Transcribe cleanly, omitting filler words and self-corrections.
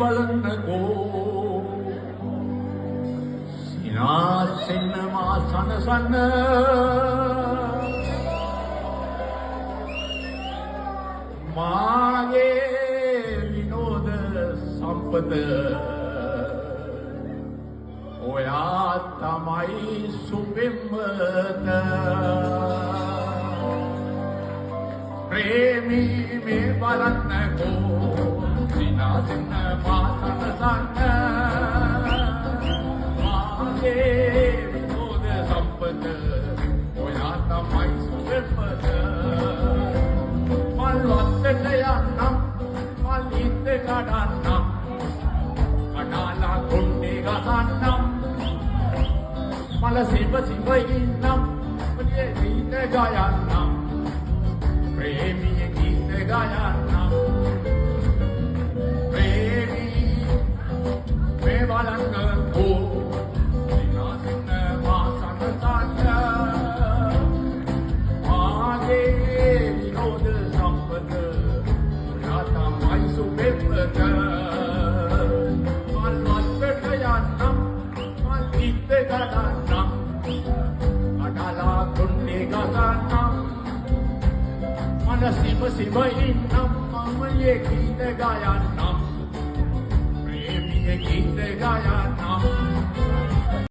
බලන්නකෝ සිනාසෙන්න මා සනසන්න මාගේ විනෝද සම්පත ඔයා තමයි සුපිම්මත ප්‍රේමී මේ බලන්නකෝ සිනාසෙන්න මා සනසන්න මාගේ විනෝද සම්පත ඔයා තමයි සුපිම්මත මල්වත්තට යන්නම් මල්ලිත් කඩන්නම් කඩාලා කොණ්ඩේ ගහන්නම් මල සිඹ සිඹ ඉන්නම් ඔලියේ ගීත ගයන්නම් ප්‍රේමී ගීත ගයන්නම් ප්‍රේමී මේ බලන්නකෝ සිනාසෙන්න මා සනසන්න මාගේ විනෝද සම්පත ඔයා තමයි සුපිම්මත මල්වත්තට යන්නම් මල්ලිත් කඩන්නම් කඩාලා කොණ්ඩේ ගහන්නම් මල සිඹ සිඹ ඉන්නම් මමයේ ගීත ගයන්නම් ප්‍රේමී ගීත ගයන්නම්